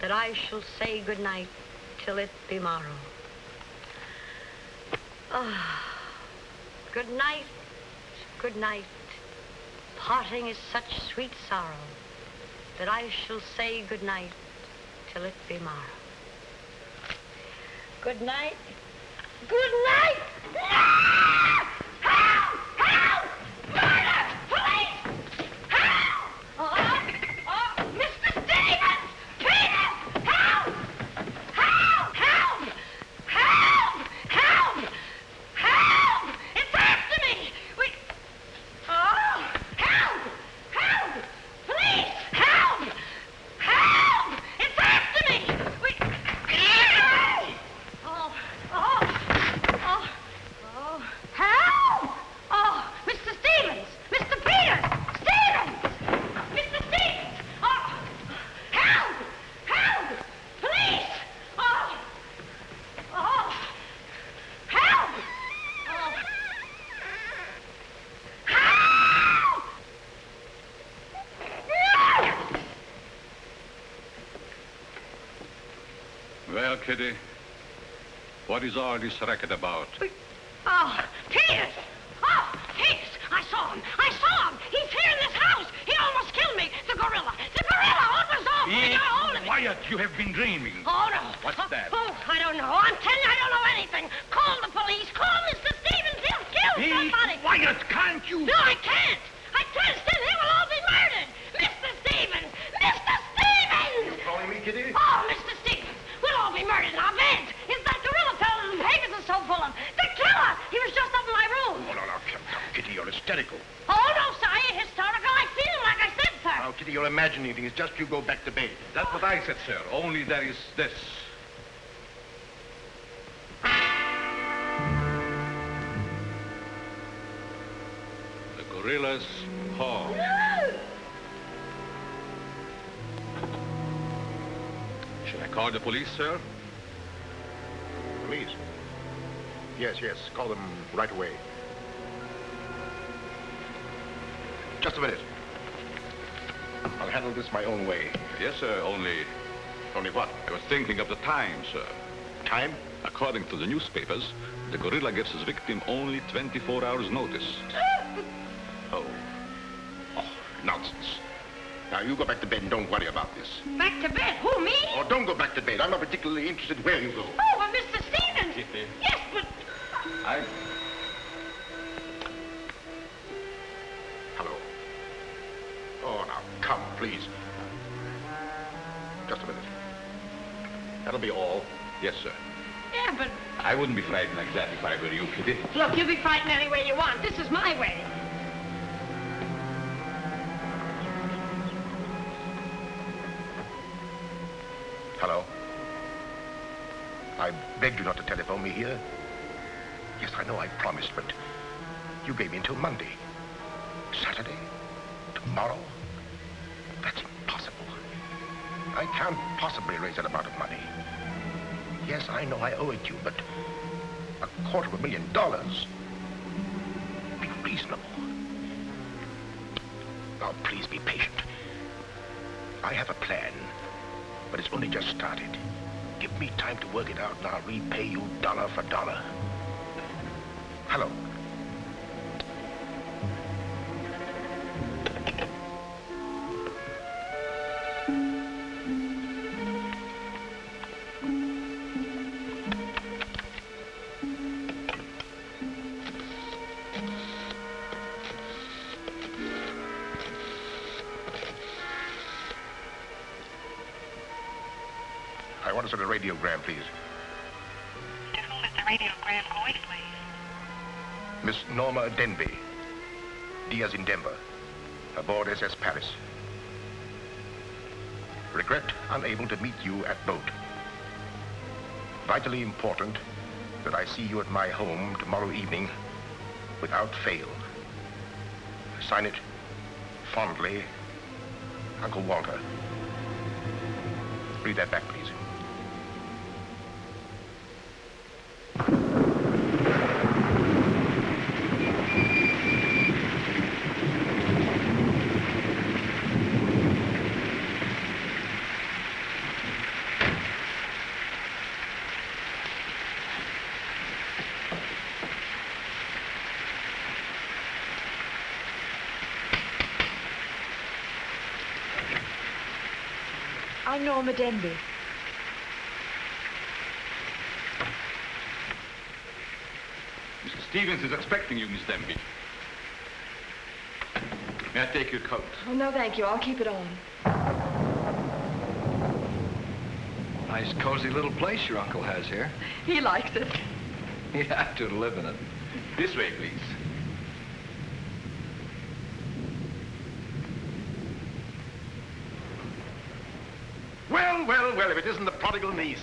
that I shall say good night till it be morrow. Good night, good night. Parting is such sweet sorrow that I shall say good night till it be morrow. Good night. Good night! No! Help! Help! Murder! Police! Help! Oh, Mr. Stevens! Peter! Help! Help! Help! Help! Help! Help! It's after me! Help! Help! Police! Help! Help! It's after me! Help! Oh, Mr. Stevens! Mr. Peter! Stevens! Mr. Stevens! Oh, help! Help! Police! Oh! Oh! Help! Oh! Help! No! Well, Kitty, what is all this racket about? Oh, Peters! Oh, Peters! I saw him! I saw him! He's here in this house! He almost killed me! The gorilla! The gorilla! What was off? I got hold of it! Quiet! You have been dreaming. Oh, no. What's that? Oh, I don't know. I'm telling you, I don't know anything. Call the police. Call Mr. Stevens. He'll kill somebody. Quiet! Can't you? No, I can't. I can't. Then they will all be murdered. Mr. Stevens! Mr. Stevens! You calling me, Kitty? Oh, Mr. Stevens! We'll all be murdered in our beds. It's that gorilla fellow that the papers are so full of. The killer! He was just up in my room. Oh, no, come, Kitty, you're hysterical. Oh, no, sir. I ain't historical. I seen him like I said, sir. Now, Kitty, you're imagining things. Just you go back to bed. That's what I said, sir. Only there is this. The gorilla's paw. Shall I call the police, sir? Police? Yes, call them right away. Just a minute. I'll handle this my own way. Yes, sir, only what? I was thinking of the time, sir. Time? According to the newspapers, the gorilla gives his victim only 24 hours notice. Oh, nonsense. Now, you go back to bed and don't worry about this. Back to bed? Who, me? Oh, don't go back to bed. I'm not particularly interested where you go. Oh, well, Mr. Stevens. Kitty. Yes, but... Hello. Oh, now, come, please. Just a minute. That'll be all. Yes, sir. Yeah, but... I wouldn't be frightened like that if I were you, Kitty. Look, you be frightened any way you want. This is my way. Hello. I begged you not to telephone me here. Yes, I know I promised, but you gave me until Monday. Saturday? Tomorrow? That's impossible. I can't possibly raise that amount of money. Yes, I know I owe it you, but $250,000. Be reasonable. Now, please be patient. I have a plan, but it's only just started. Give me time to work it out, and I'll repay you dollar for dollar. Hello. I want to send a radiogram, please. To whom is the radiogram going, please? Miss Norma Denby. Diaz in Denver. Aboard SS Paris. Regret unable to meet you at boat. Vitally important that I see you at my home tomorrow evening without fail. Sign it fondly, Uncle Walter. Read that back, please. I'm Norma Denby. Mr. Stevens is expecting you, Miss Denby. May I take your coat? Oh, no, thank you. I'll keep it on. Nice, cozy little place your uncle has here. He likes it. You have to live in it. This way, please. Well, if it isn't the prodigal niece.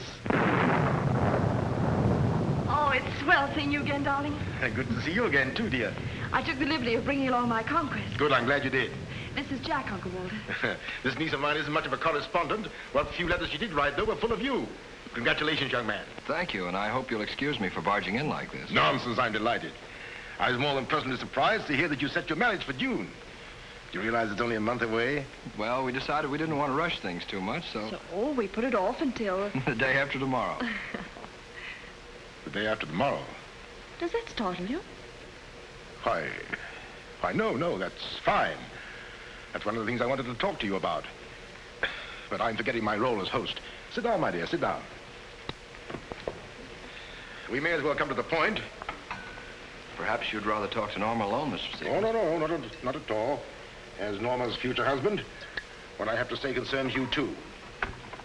Oh, it's swell seeing you again, darling. Good to see you again, too, dear. I took the liberty of bringing along my conquest. Good, I'm glad you did. This is Jack, Uncle Walter. This niece of mine isn't much of a correspondent. What few letters she did write, though, were full of you. Congratulations, young man. Thank you, and I hope you'll excuse me for barging in like this. Nonsense, I'm delighted. I was more than pleasantly surprised to hear that you set your marriage for June. Do you realize it's only a month away? Well, we decided we didn't want to rush things too much, so... So, we put it off until... the day after tomorrow. The day after tomorrow. Does that startle you? Why, no, that's fine. That's one of the things I wanted to talk to you about. But I'm forgetting my role as host. Sit down, my dear, sit down. We may as well come to the point. Perhaps you'd rather talk to Norma alone, Mr. Stevens. Oh, no, not at all. As Norma's future husband, what I have to say concerns you, too.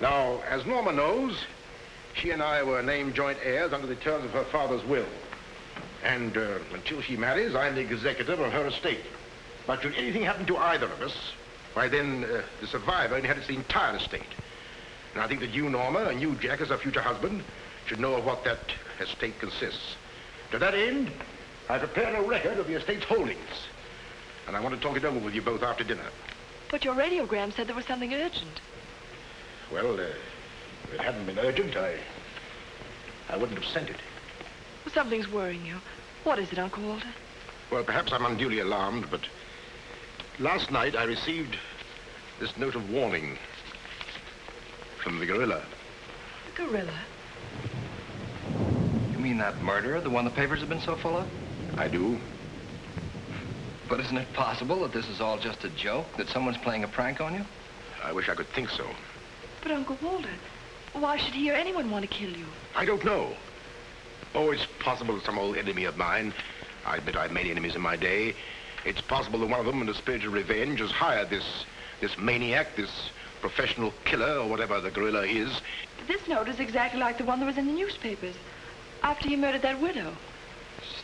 Now, as Norma knows, she and I were named joint heirs under the terms of her father's will. And until she marries, I'm the executor of her estate. But should anything happen to either of us, why then the survivor inherits the entire estate. And I think that you, Norma, and you, Jack, as her future husband, should know of what that estate consists. To that end, I prepared a record of the estate's holdings. And I want to talk it over with you both after dinner. But your radiogram said there was something urgent. Well, if it hadn't been urgent, I wouldn't have sent it. Something's worrying you. What is it, Uncle Walter? Well, perhaps I'm unduly alarmed, but last night I received this note of warning from the gorilla. The gorilla? You mean that murderer, the one the papers have been so full of? I do. But isn't it possible that this is all just a joke, that someone's playing a prank on you? I wish I could think so. But, Uncle Walter, why should he or anyone want to kill you? I don't know. Oh, it's possible that some old enemy of mine, I admit I've many enemies in my day, it's possible that one of them, in a spirit of revenge, has hired this maniac, this professional killer, or whatever the gorilla is. This note is exactly like the one that was in the newspapers after he murdered that widow.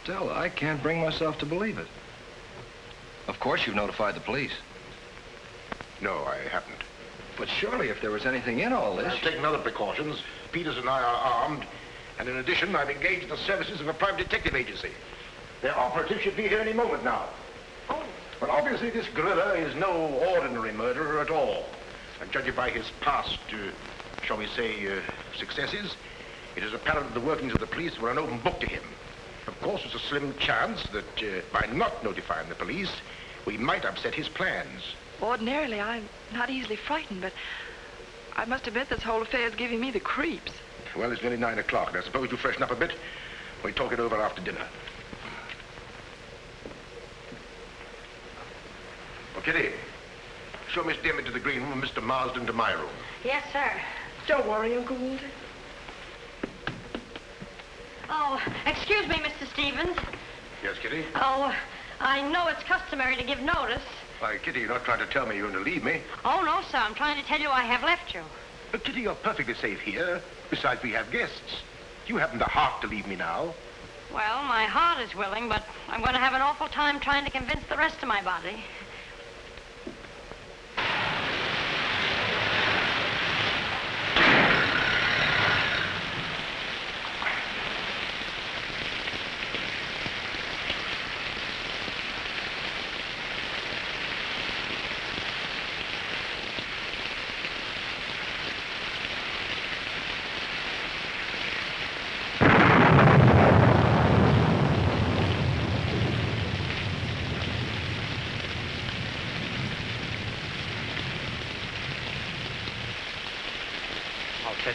Still, I can't bring myself to believe it. Of course, you've notified the police. No, I haven't. But surely, if there was anything in all this... I've taken other precautions. Peters and I are armed. And in addition, I've engaged the services of a private detective agency. Their operative should be here any moment now. Oh. But obviously, this gorilla is no ordinary murderer at all. And judging by his past, shall we say, successes, it is apparent that the workings of the police were an open book to him. Of course, there's a slim chance that by not notifying the police, we might upset his plans. Ordinarily, I'm not easily frightened, but I must admit this whole affair is giving me the creeps. Well, it's nearly 9 o'clock, and I suppose you freshen up a bit. We talk it over after dinner. Oh, Kitty, show Miss Denby to the green room and Mr. Marsden to my room. Yes, sir. Don't worry, Uncle Walter. Oh, excuse me, Mr. Stevens. Yes, Kitty? Oh, I know it's customary to give notice. Why, Kitty, you're not trying to tell me you're going to leave me. Oh, no, sir. I'm trying to tell you I have left you. But, Kitty, you're perfectly safe here. Besides, we have guests. You haven't the heart to leave me now. Well, my heart is willing, but I'm going to have an awful time trying to convince the rest of my body.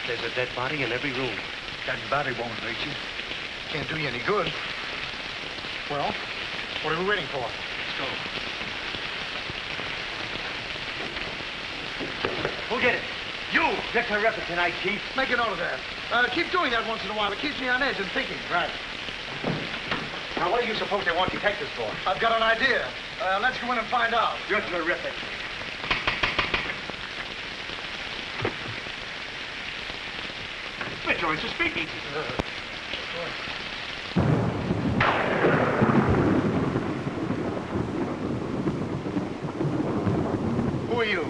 There's a dead body in every room. That body won't hurt you. Can't do you any good. Well, what are we waiting for? Let's go. Who'll get it? You! You're terrific tonight, Chief. Make a note of that. Keep doing that once in a while. It keeps me on edge and thinking. Right. Now, what do you suppose they want detectives for? I've got an idea. Let's go in and find out. You're terrific. Mr. Joyce is speaking. Who are you?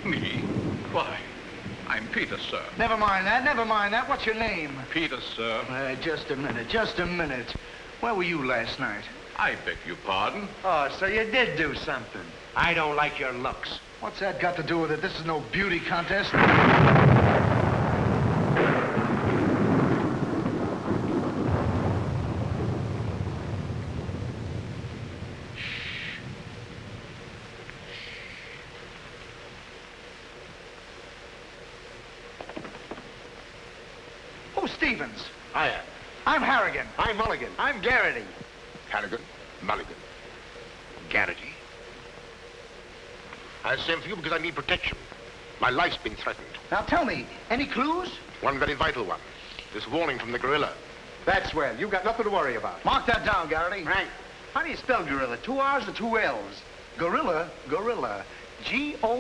Me? Why? I'm Peter, sir. Never mind that. Never mind that. What's your name? Peter, sir. Just a minute. Just a minute. Where were you last night? I beg your pardon. Oh, so you did do something. I don't like your looks. What's that got to do with it? This is no beauty contest. Who's Stevens? I am. I'm Harrigan. I'm Mulligan. I'm Garrity. Harrigan, Mulligan. Garrity. I sent for you because I need protection. My life's been threatened. Now tell me, any clues? One very vital one. This warning from the gorilla. That's well. You've got nothing to worry about. Mark that down, Garrity. Right. How do you spell gorilla? 2 R's or 2 L's? Gorilla. G-O-R-G-G-O-O!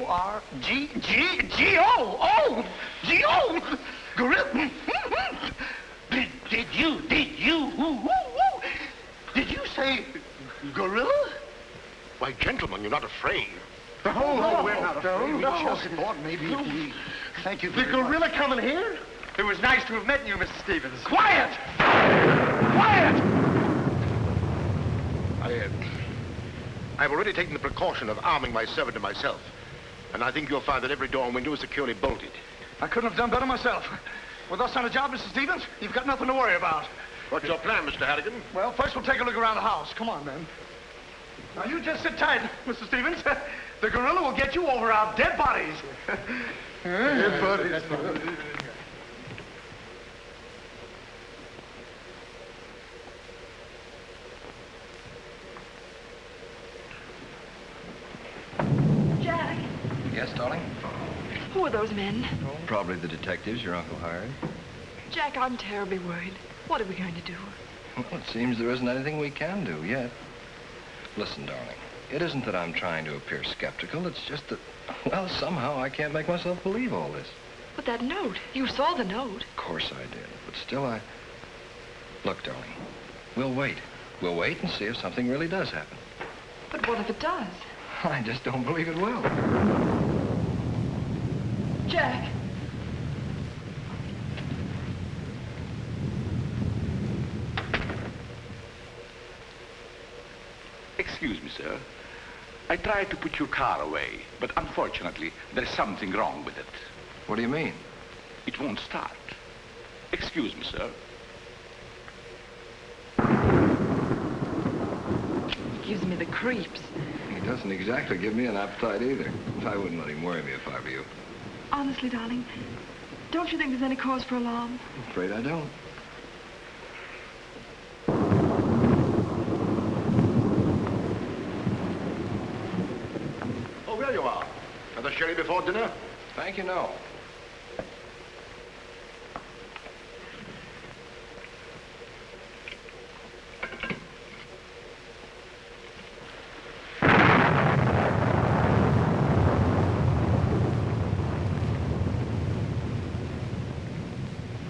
G-O! Gorilla. Did you say gorilla? Why, gentlemen, you're not afraid. No, we're not afraid. We just thought maybe if we... Thank you The very gorilla much. coming here? It was nice to have met you, Mr. Stevens. Quiet! Quiet! I've already taken the precaution of arming my servant and myself. And I think you'll find that every door and window is securely bolted. I couldn't have done better myself. With us on the job, Mr. Stevens, you've got nothing to worry about. What's your plan, Mr. Harrigan? Well, first we'll take a look around the house. Come on, then. Now, you just sit tight, Mr. Stevens. The gorilla will get you over our dead bodies. Dead bodies. Jack, Yes, darling? who are those men? Probably the detectives your uncle hired. Jack, I'm terribly worried. What are we going to do? Well, it seems there isn't anything we can do yet. Listen, darling, it isn't that I'm trying to appear skeptical. It's just that, well, somehow I can't make myself believe all this. But that note, you saw the note. Of course I did, but still Look, darling, we'll wait. We'll wait and see if something really does happen. But what if it does? I just don't believe it will. Jack. Excuse me, sir. I tried to put your car away, but unfortunately, there's something wrong with it. What do you mean? It won't start. Excuse me, sir. He gives me the creeps. He doesn't exactly give me an appetite either. I wouldn't let him worry me if I were you. Honestly, darling, don't you think there's any cause for alarm? I'm afraid I don't. Oh, there you are. Another sherry before dinner? Thank you, no.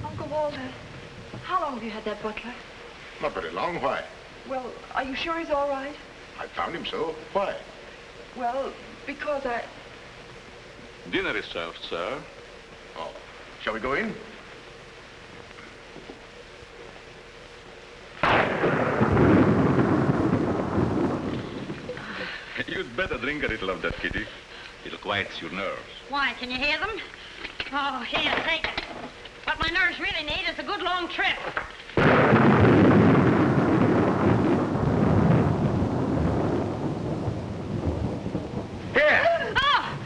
Uncle Walter, how long have you had that butler? Not very long. Why? Well, are you sure he's all right? I found him so. Why? Well, because I... Dinner is served, sir. Oh. Shall we go in? You'd better drink a little of that, Kitty. It'll quiet your nerves. Why, can you hear them? Oh, here, take it. What my nerves really need is a good long trip. Here! Oh!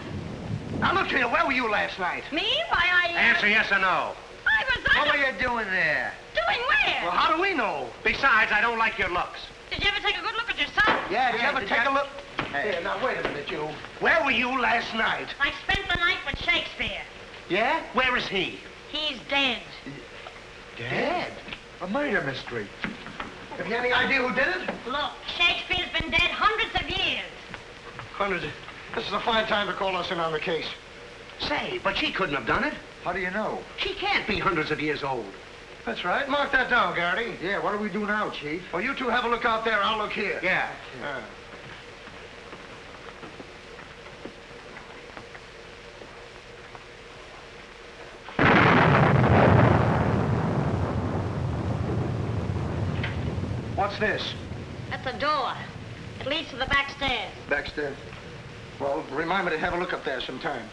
Now, look here. Where were you last night? Me? Why, Answer yes or no. I was... What were you doing there? Doing where? Well, how do we know? Besides, I don't like your looks. Did you ever take a good look at yourself? Yeah, did you ever take a look? Hey. Here, now, wait a minute, you. Where were you last night? I spent the night with Shakespeare. Yeah? Where is he? He's dead. Dead? A murder mystery. Have you any idea who did it? Look, Shakespeare's been dead hundreds of years. Hundreds. This is a fine time to call us in on the case. Say, but she couldn't have done it. How do you know? She can't be hundreds of years old. That's right. Mark that down, Garrity. Yeah, what do we do now, Chief? Well, you two have a look out there. I'll look here. Yeah. What's this? That's a door. It leads to the back stairs. Backstairs. Well, remind me to have a look up there sometime.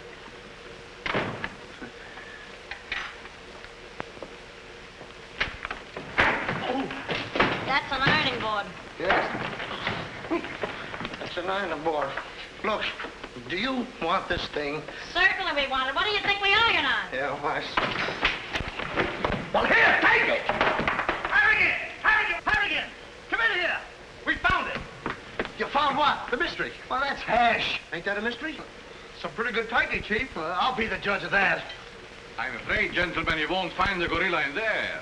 That's an ironing board. Yes. That's an ironing board. Look, do you want this thing? Certainly we want it. What do you think we iron on? Yeah, why? Well, here, take it! Harrigan! Harrigan! Harrigan! Come in here! We found it. You found what? The mystery. Well, that's hash. Ain't that a mystery? Some pretty good tightening, Chief. I'll be the judge of that. I'm afraid, gentlemen, you won't find the gorilla in there.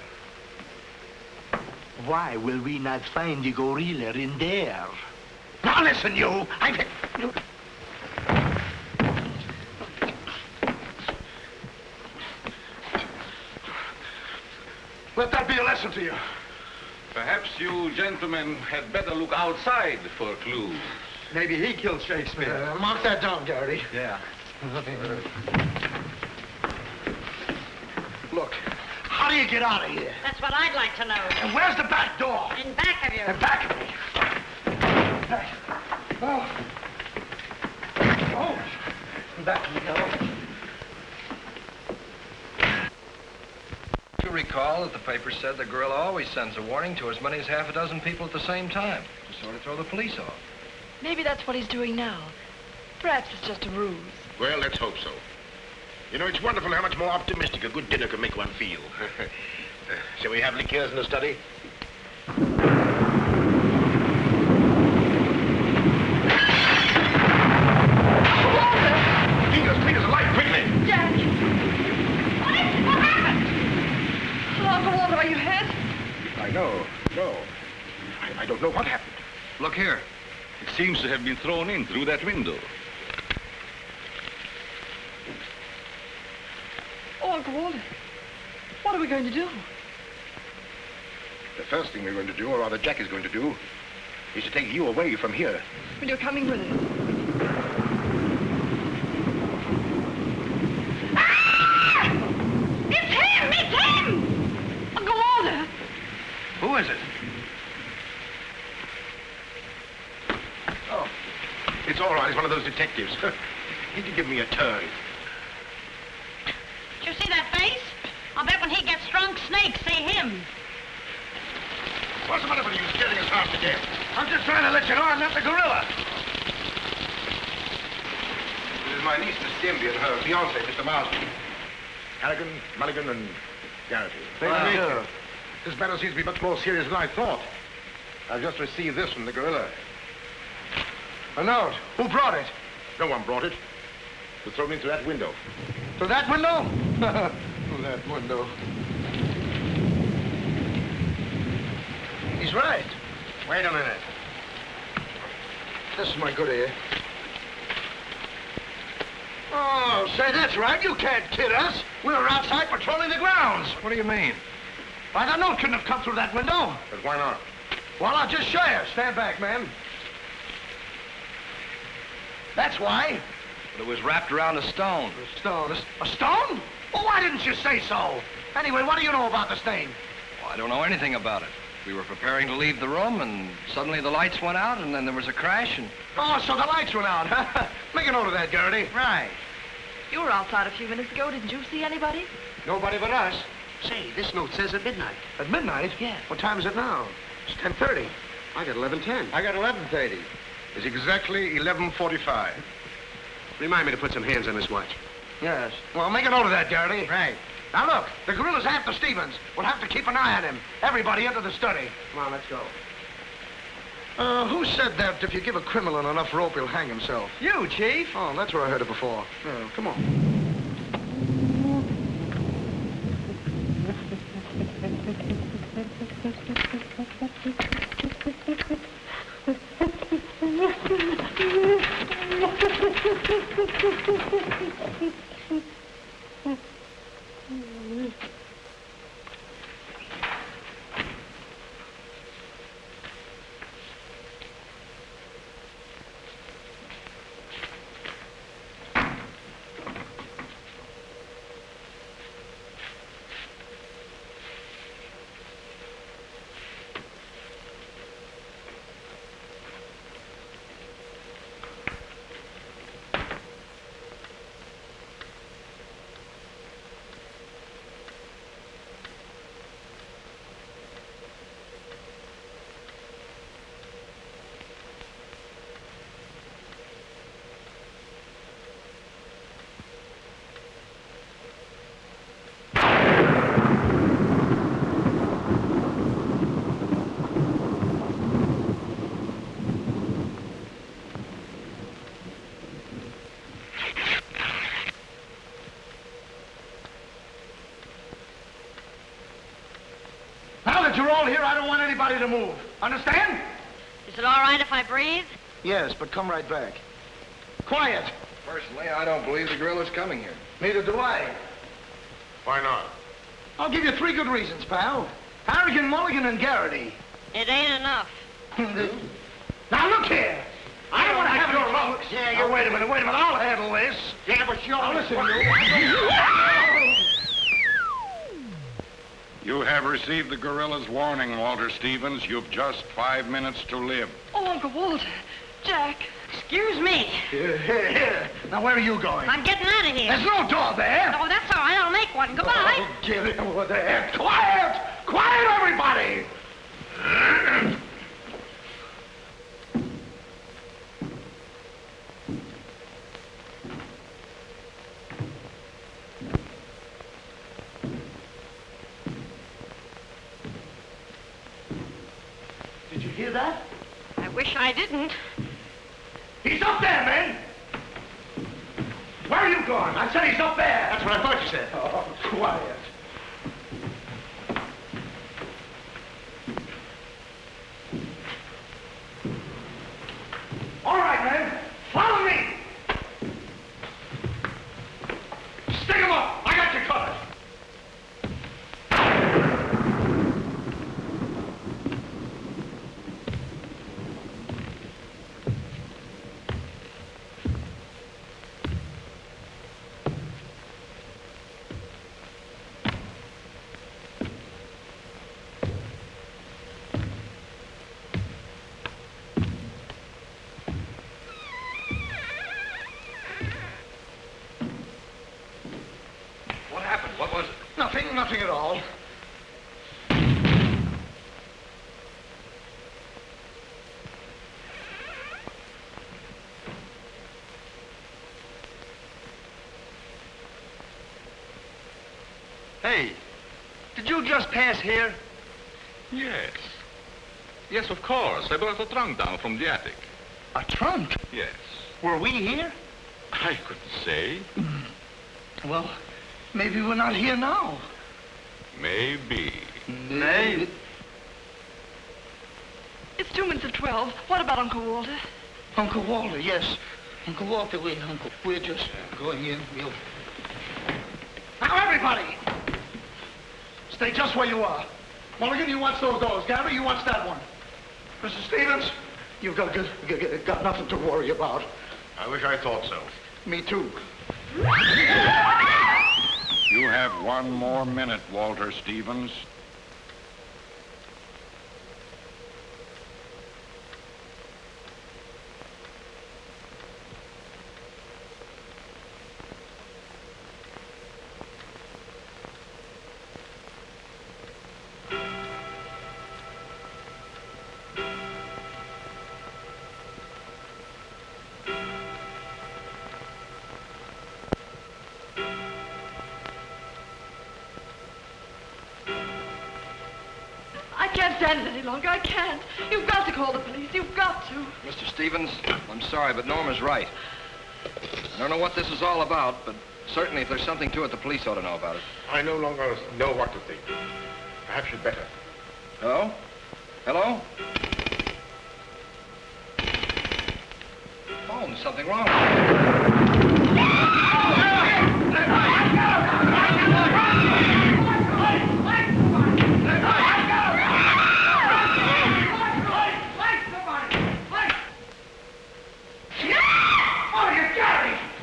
Why will we not find the gorilla in there? Now listen, you. Let that be a lesson to you. Perhaps you gentlemen had better look outside for clues. Maybe he killed Shakespeare. Mark that down, Garrity. Yeah. Look, how do you get out of here? That's what I'd like to know. And where's the back door? In back of you. In back of me. Oh. Oh. Back of me, go. You recall that the paper said the gorilla always sends a warning to as many as half a dozen people at the same time to sort of throw the police off. Maybe that's what he's doing now. Perhaps it's just a ruse. Well, let's hope so. You know, it's wonderful how much more optimistic a good dinner can make one feel. Shall we have liqueurs in the study? Peter's alive, quickly! Jack! What is it? What happened? Uncle Walter, are you hurt? I know. No. I don't know what happened. Look here. It seems to have been thrown in through that window. Oh, Uncle Walter, what are we going to do? The first thing we're going to do, or rather Jack is going to do, is to take you away from here. Well, you're coming with us. Ah! It's him! It's him! Uncle Walter! Who is it? Oh, it's all right. It's one of those detectives. He can give me a turn. Did you see that face? I'll bet when he gets drunk, snakes see him. What's the matter with you scaring us half to death? I'm just trying to let you know I'm not the gorilla. This is my niece, Miss Denby, and her fiancé, Mr. Marsden. Harrigan, Mulligan, and Garrity. This matter seems to be much more serious than I thought. I've just received this from the gorilla. A note. Who brought it? No one brought it. It was thrown into that window. To that window? To that window. He's right. Wait a minute. This is my good ear. Oh, say, that's right. You can't kid us. We were outside patrolling the grounds. What do you mean? Why, the note couldn't have come through that window. But why not? Well, I'll just show you. Stand back, man. That's why. But it was wrapped around a stone. A stone? A stone? Well, why didn't you say so? Anyway, what do you know about the stain? Well, I don't know anything about it. We were preparing to leave the room, and suddenly the lights went out, and then there was a crash, and... Oh, so the lights went out, huh? Make a note of that, Garrity. Right. You were outside a few minutes ago. Didn't you see anybody? Nobody but us. Say, this note says at midnight. At midnight? Yeah. What time is it now? It's 10:30. I got 11:10. I got 11:30. It's exactly 11:45. Remind me to put some hands on this watch. Yes. Well, make a note of that, Garrity. Right. Now, look, the gorilla's after Stevens. We'll have to keep an eye on him. Everybody into the study. Come on, let's go. Who said that if you give a criminal enough rope, he'll hang himself? You, Chief. Oh, that's where I heard it before. Yeah, come on. Now that you're all here, I don't want anybody to move. Understand? Is it all right if I breathe? Yes, but come right back. Quiet. Personally, I don't believe the gorilla's coming here. Neither do I. Why not? I'll give you 3 good reasons, pal. Harrigan, Mulligan, and Garrity. It ain't enough. Now, look here. I don't want to have your looks. Yeah, wait a minute. I'll handle this. Yeah, but you... Now, listen, you. You have received the gorilla's warning, Walter Stevens. You've just 5 minutes to live. Oh, Uncle Walter. Jack. Excuse me. Here. Now, where are you going? I'm getting out of here. There's no door there. Oh, that's all right. I'll make one. Goodbye. Oh, get it over there. Quiet! Quiet, everybody! Did you hear that? I wish I didn't. He's up there, man! Where are you going? I said he's up there! That's what I thought you said. Oh, quiet. All right, man. Follow me! Stick him up! I got you covered! What was it? Nothing at all. Hey, did you just pass here? Yes. Yes, of course. I brought a trunk down from the attic. A trunk? Yes. Were we here? I couldn't say. Well, maybe we're not here now. Maybe. Maybe. It's 2 minutes of 12. What about Uncle Walter? Uncle Walter, yes. Uncle Walter, we're just going in. Now, everybody! Stay just where you are. Mulligan, you watch those doors. Garrity, you watch that one. Mr. Stevens, you've got nothing to worry about. I wish I thought so. Me too. You have 1 more minute, Walter Stevens. I can't stand it any longer. I can't. You've got to call the police. You've got to. Mr. Stevens, I'm sorry, but Norma's right. I don't know what this is all about, but certainly if there's something to it, the police ought to know about it. I no longer know what to think. Perhaps you'd better. Hello? Hello? Oh, there's something wrong.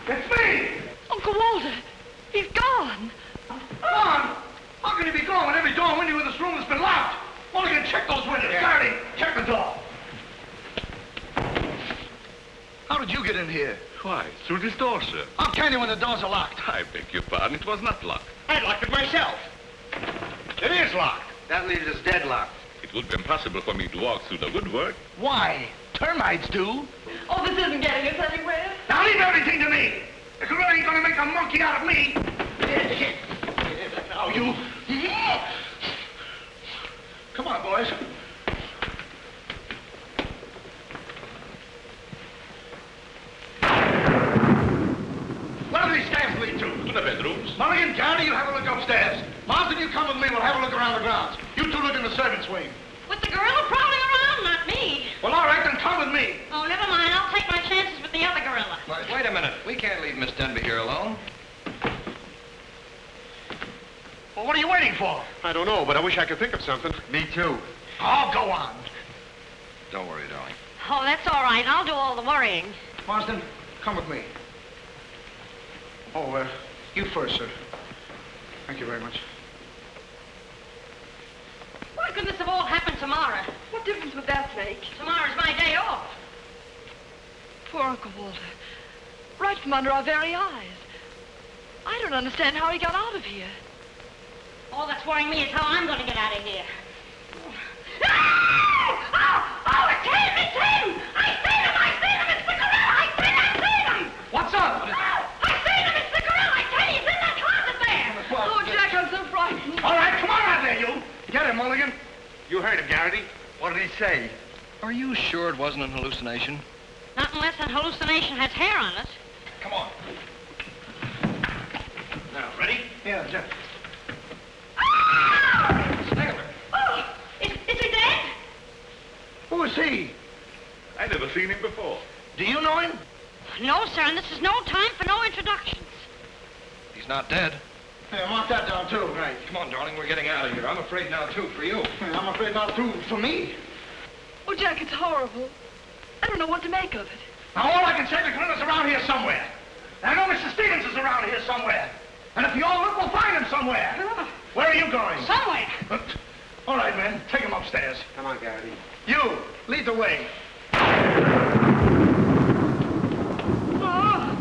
It's me! Uncle Walter, he's gone. Gone? How can he be gone when every door and window in this room has been locked? Mulligan, check those windows. Garrity, check the door. How did you get in here? Why, through this door, sir. How can you when the doors are locked? I beg your pardon, it was not locked. I locked it myself. It is locked. That leaves us deadlocked. It would be impossible for me to walk through the woodwork. Why? Termites do. Oh, this isn't getting us anywhere. Now leave everything to me. The gorilla ain't gonna make a monkey out of me. Now you. Come on, boys. Where do these stairs lead to? To the bedrooms. Mulligan, Garrity, you have a look upstairs. Marsden, you come with me. We'll have a look around the grounds. You two look in the servants' wing. With the gorilla prowling around, not me. Well, all right, then come with me. Oh, never mind. I'll take my chances with the other gorilla. Wait a minute. We can't leave Miss Denby here alone. Well, what are you waiting for? I don't know, but I wish I could think of something. Me too. Oh, go on. Don't worry, darling. Oh, that's all right. I'll do all the worrying. Marsden, come with me. Oh, you first, sir. Thank you very much. Why couldn't this have all happened tomorrow? What difference would that make? Tomorrow's my day off. Poor Uncle Walter. Right from under our very eyes. I don't understand how he got out of here. All that's worrying me is how I'm going to get out of here. Oh, it's him! It's him! I seen him! It's the gorilla! I seen him! What's up? I seen him! It's the gorilla! I tell you, he's in that closet there! Oh, Jack, I'm so frightened. All right, come on out there, you. Get him, Mulligan. You heard him, Garrity. What did he say? Are you sure it wasn't an hallucination? Not unless an hallucination has hair on it. Come on. Now, ready? Yeah, Jeff. Oh, is he dead? Who is he? I never seen him before. Do you know him? No, sir, and this is no time for no introductions. He's not dead. Yeah, mark that down, too. Right. Come on, darling, we're getting out of here. I'm afraid now, too, for you. I'm afraid not, too, for me. Oh, Jack, it's horrible. I don't know what to make of it. Now, all I can say, the gorilla's around here somewhere. And I know Mr. Stevens is around here somewhere. And if you all look, we'll find him somewhere. Where are you going? Somewhere. All right, men, take him upstairs. Come on, Garrity. You, lead the way. Oh.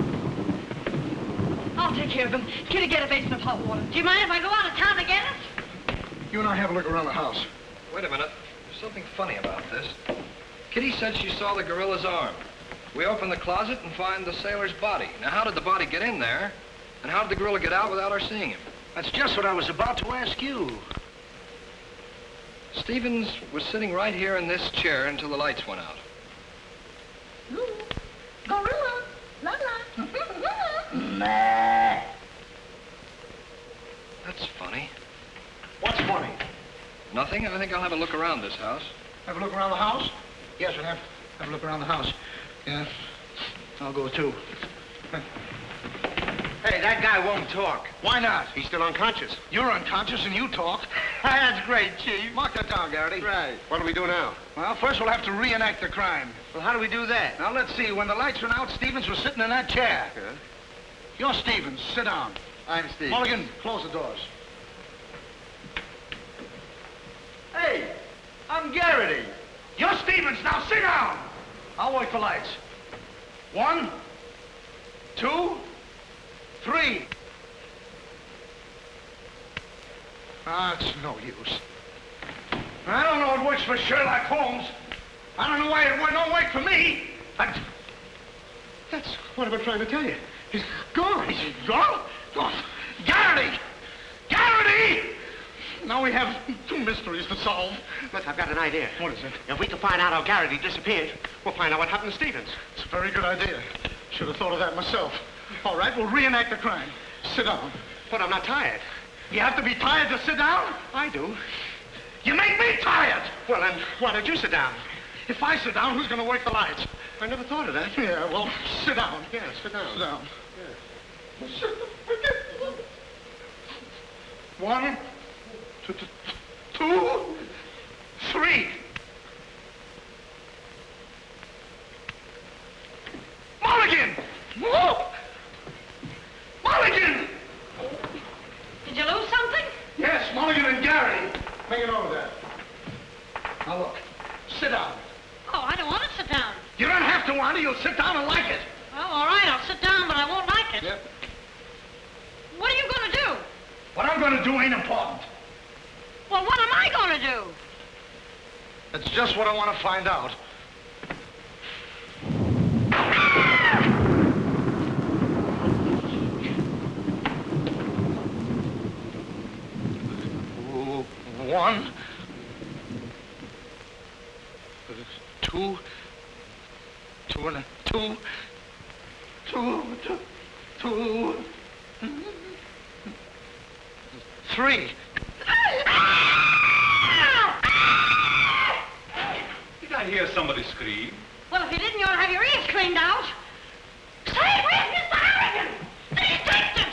I'll take care of him. Kitty, get a basin of hot water. Do you mind if I go out of town to get it? You and I have a look around the house. Wait a minute. There's something funny about this. Kitty said she saw the gorilla's arm. We open the closet and find the sailor's body. Now, how did the body get in there? And how did the gorilla get out without our seeing him? That's just what I was about to ask you. Stevens was sitting right here in this chair until the lights went out. Gorilla. La la. That's funny. What's funny? Nothing. I think I'll have a look around this house. Have a look around the house? Yes, we'll have a look around the house. Yeah, I'll go too. Hey, that guy won't talk. Why not? He's still unconscious. You're unconscious and you talk. That's great, Chief. Mark that down, Garrity. Right. What do we do now? Well, first we'll have to reenact the crime. Well, how do we do that? Now, let's see. When the lights went out, Stevens was sitting in that chair. Yeah. You're Stevens. Sit down. I'm Steve. Mulligan, close the doors. Hey, I'm Garrity. You're Stevens. Now, sit down. I'll wait for lights. 1, 2, 3. Ah, it's no use. I don't know it works for Sherlock Holmes. I don't know why it don't work for me. That's what I've been trying to tell you. He's gone. He's gone? Oh, Garrity! Garrity! Now we have 2 mysteries to solve. Look, I've got an idea. What is it? If we can find out how Garrity disappeared, we'll find out what happened to Stevens. It's a very good idea. Should have thought of that myself. All right, we'll reenact the crime. Sit down. But I'm not tired. You have to be tired to sit down? I do. You make me tired! Well, then, why don't you sit down? If I sit down, who's going to work the lights? I never thought of that. Yeah, well, sit down. Yeah, sit down. Sit down. Yeah. One, two, three. Mulligan! Whoa! Mulligan! Did you lose something? Yes, Mulligan and Garrity. Make it over there. Now look, sit down. Oh, I don't want to sit down. You don't have to want it. You'll sit down and like it. Well, all right, I'll sit down, but I won't like it. Yep. What are you going to do? What I'm going to do ain't important. Well, what am I going to do? That's just what I want to find out. One, two, three. Did I hear somebody scream? Well, if you didn't, you ought to have your ears cleaned out. Say, where's Mr. Harrigan? The detective!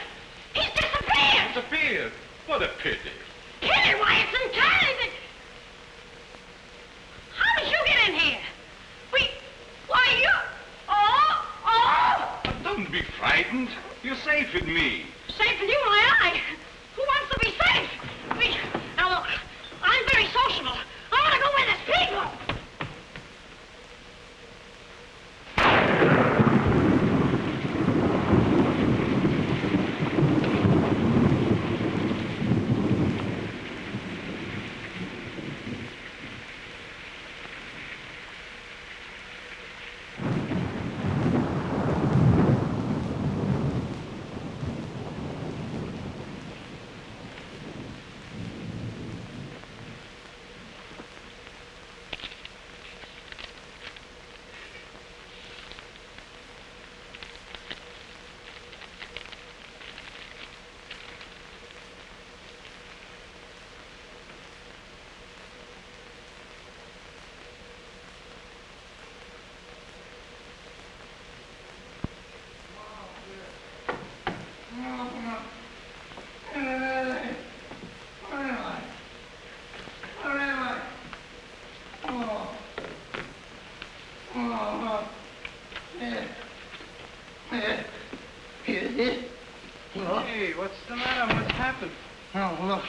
He's disappeared! Disappeared? What a pity. Kitty, why, it's entirely... How did you get in here? Why, you... Oh! Don't be frightened. You're safe with me. Safe in you, my. Who wants to be safe? Now, look, I'm very sociable. I want to go where there's people. Hey, what's the matter? What's happened? Oh, look.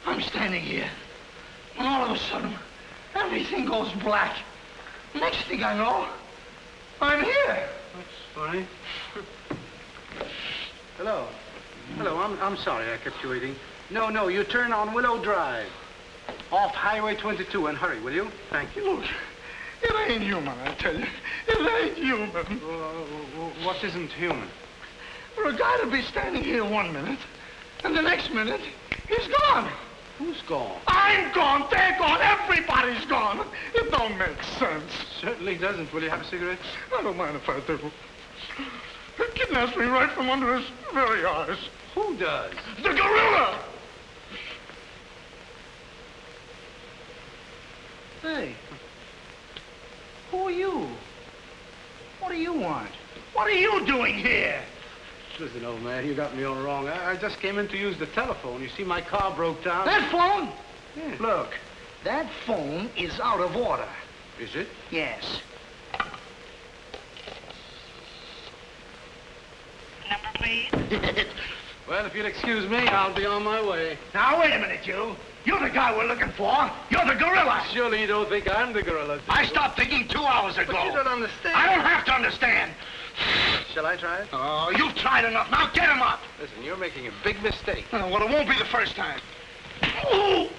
I'm standing here, and all of a sudden, everything goes black. Next thing I know, I'm here. That's funny. Hello. Hello, I'm sorry I kept you waiting. No, you turn on Willow Drive. Off Highway 22, and hurry, will you? Thank you. Look, it ain't human, I tell you. It ain't human. What isn't human? For a guy to be standing here 1 minute, and the next minute, he's gone. Who's gone? I'm gone, they're gone, everybody's gone. It don't make sense. Certainly doesn't. Will you have a cigarette? I don't mind if I do. He kidnaps me right from under his very eyes. Who does? The gorilla! Hey, who are you? What do you want? What are you doing here? Listen, old man, you got me all wrong. I just came in to use the telephone. You see, my car broke down. That phone? Yeah. Look, that phone is out of order. Is it? Yes. Number, please. Well, if you'll excuse me, I'll be on my way. Now, wait a minute, you. You're the guy we're looking for. You're the gorilla. Surely you don't think I'm the gorilla. I stopped thinking 2 hours ago. But you don't understand. I don't have to understand. Shall I try it? Oh, you've tried enough. Now get him up. Listen, you're making a big mistake. Well, it won't be the first time. Oh,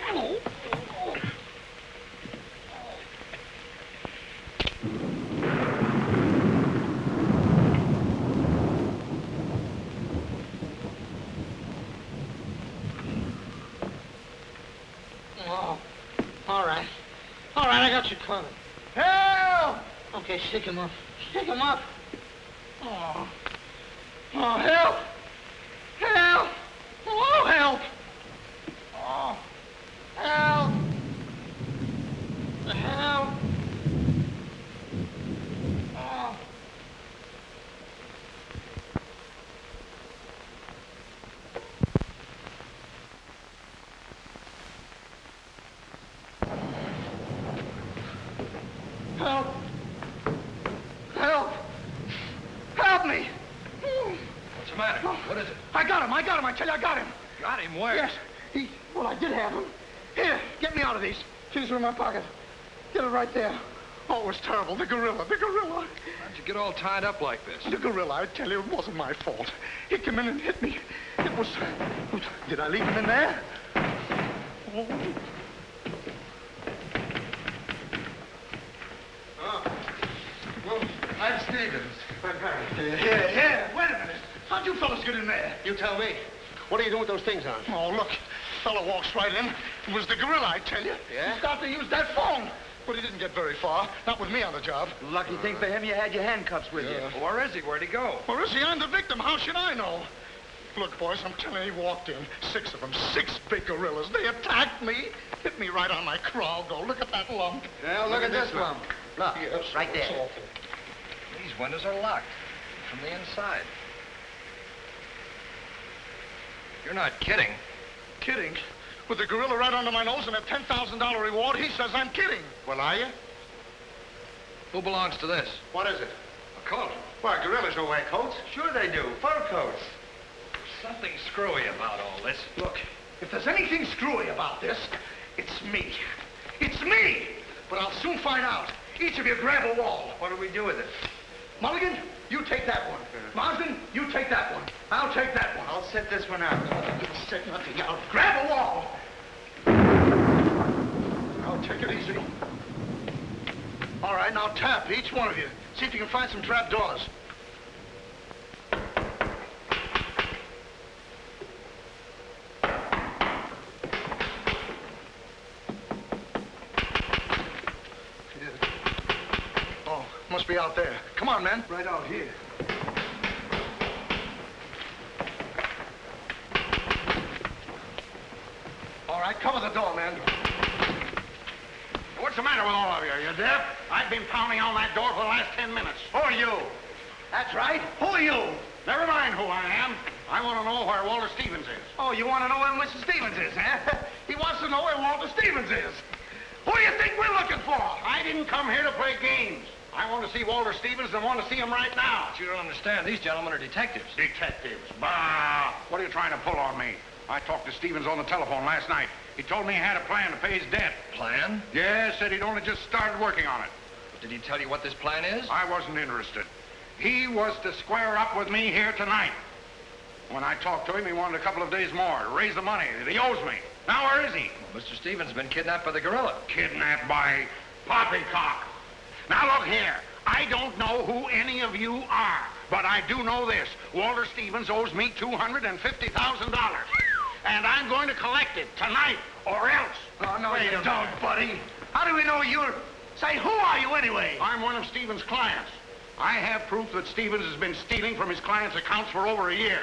all right. All right, I got you covered. Help! Okay, shake him up. Shake him up. Oh. Oh, help! Help! Oh, help! Oh, help! got him, I tell you, I got him. Got him where? Yes. Well, I did have him. Here, get me out of these. Keys are in my pocket. Get it right there. Oh, it was terrible. The gorilla. How'd you get all tied up like this? The gorilla, I tell you, it wasn't my fault. He came in and hit me. It was... Did I leave him in there? Oh. Well, I'm Stevens. Here, wait a minute. How'd you fellas get in there? You tell me. What are you doing with those things on? Oh, look. Fellow walks right in. It was the gorilla, I tell you. Yeah? He started to use that phone. But he didn't get very far. Not with me on the job. Lucky thing for him, you had your handcuffs with you. Well, where is he? Where'd he go? Where is he? I'm the victim. How should I know? Look, boys, I'm telling you, he walked in. 6 of them. 6 big gorillas. They attacked me. Hit me right on my crawl. Go, look at that lump. Well, look at this lump. Look, yes, right there. It's awful. These windows are locked from the inside. You're not kidding. Kidding? With the gorilla right under my nose and a $10,000 reward, he says I'm kidding. Well, are you? Who belongs to this? What is it? A coat. Well, gorillas don't wear coats. Sure they do. Fur coats. Something screwy about all this. Look, if there's anything screwy about this, it's me. It's me! But I'll soon find out. Each of you grab a wall. What do we do with it? Mulligan, you take that one. Marsden, you take that one. I'll take that one. I'll set this one out. You set nothing out. Grab a wall. Now, take it easy. All right, now tap, each one of you. See if you can find some trap doors. Oh, must be out there. Come on, men. Right out here. All right, cover the door, man. What's the matter with all of you? You deaf? I've been pounding on that door for the last 10 minutes. Who are you? That's right. Who are you? Never mind who I am. I want to know where Walter Stevens is. Oh, you want to know where Mr. Stevens is, huh? He wants to know where Walter Stevens is. Who do you think we're looking for? I didn't come here to play games. I want to see Walter Stevens and want to see him right now. But you don't understand. These gentlemen are detectives. Detectives? Bah! What are you trying to pull on me? I talked to Stevens on the telephone last night. He told me he had a plan to pay his debt. Plan? Yes, said he'd only just started working on it. But did he tell you what this plan is? I wasn't interested. He was to square up with me here tonight. When I talked to him, he wanted a couple of days more to raise the money that he owes me. Now, where is he? Well, Mr. Stevens has been kidnapped by the gorilla. Kidnapped by poppycock. Now, look here. I don't know who any of you are, but I do know this. Walter Stevens owes me $250,000. And I'm going to collect it tonight, or else. Oh, no, you don't, buddy. How do we know you're... Say, who are you anyway? I'm one of Stevens' clients. I have proof that Stevens has been stealing from his clients' accounts for over a year.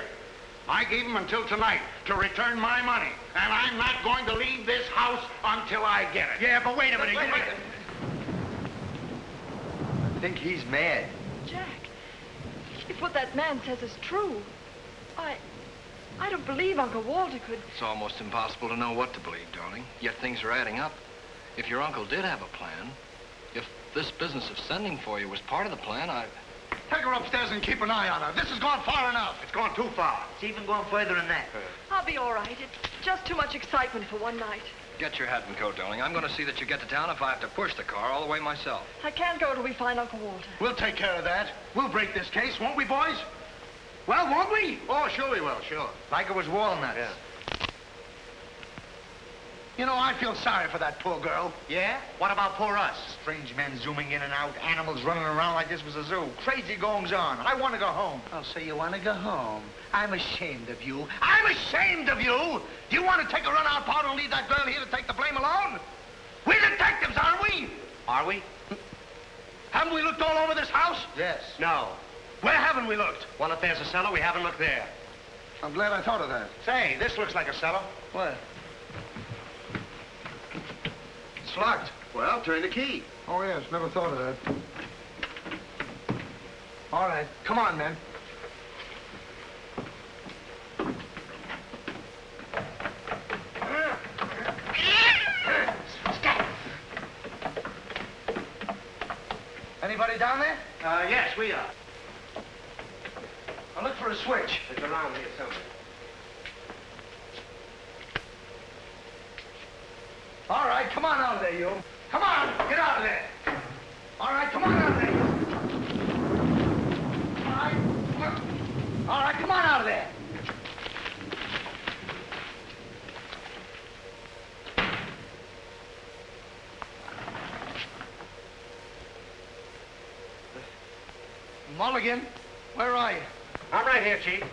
I gave him until tonight to return my money, and I'm not going to leave this house until I get it. Yeah, but wait a minute. I think he's mad. Jack, if what that man says is true, I don't believe Uncle Walter could... It's almost impossible to know what to believe, darling. Yet things are adding up. If your uncle did have a plan, if this business of sending for you was part of the plan, Take her upstairs and keep an eye on her. This has gone far enough. It's gone too far. It's even going further than that. I'll be all right. It's just too much excitement for one night. Get your hat and coat, darling. I'm going to see that you get to town if I have to push the car all the way myself. I can't go till we find Uncle Walter. We'll take care of that. We'll break this case, won't we, boys? Well, won't we? Oh, sure we will, sure. Like it was walnuts. Yeah. You know, I feel sorry for that poor girl. Yeah? What about poor us? Strange men zooming in and out, animals running around like this was a zoo. Crazy goings on. I want to go home. Oh, so you want to go home? I'm ashamed of you. I'm ashamed of you! Do you want to take a run-out powder and leave that girl here to take the blame alone? We're detectives, aren't we? Are we? Haven't we looked all over this house? Yes. No. Where haven't we looked? Well, if there's a cellar, we haven't looked there. I'm glad I thought of that. Say, this looks like a cellar. What? It's locked. Well, turn the key. Oh, yes, never thought of that. All right, come on, men. Anybody down there? Yes, we are. I'll look for a switch. It's around here somewhere. All right, come on out of there, you. Come on, get out of there. All right, come on out of there, you. All right, come on out of there. Mulligan, where are you? I'm right here, Chief.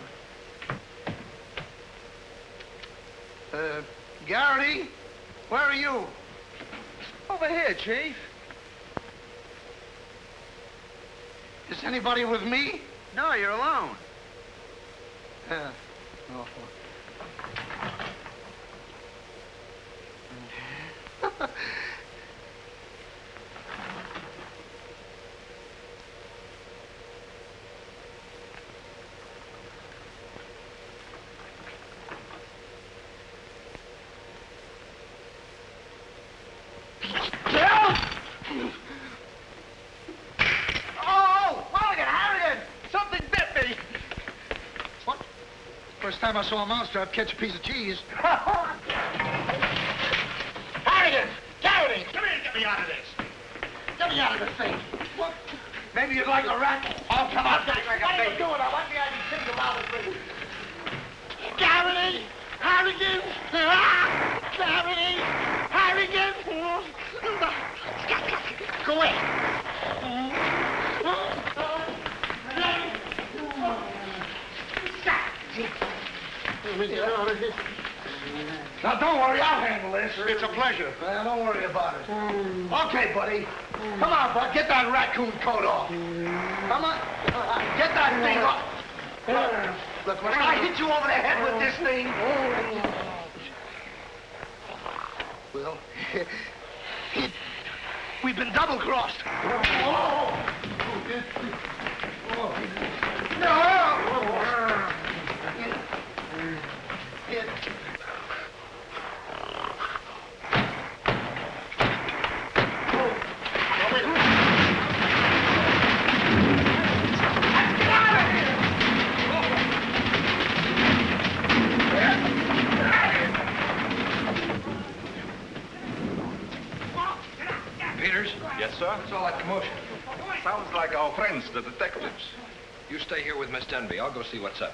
Garrity, where are you? Over here, Chief. Is anybody with me? No, you're alone. Oh. First time I saw a mousetrap catch a piece of cheese. Harrigan! Garrity! Come here and get me out of this. Get me out of this thing. What? Maybe you'd like a rat? Oh, come on. What are you doing? I want the idea to think about it, please. Garrity! Harrigan! Garrity! Harrigan! Go away. Now, don't worry, I'll handle this. It's a pleasure. Well, don't worry about it. Okay, buddy. Come on, bud. Get that raccoon coat off. Come on. Get that thing off. Look, when I hit you over the head with this thing... Well, we've been double-crossed. Yes, sir? What's all that commotion? Sounds like our friends, the detectives. You stay here with Miss Denby. I'll go see what's up.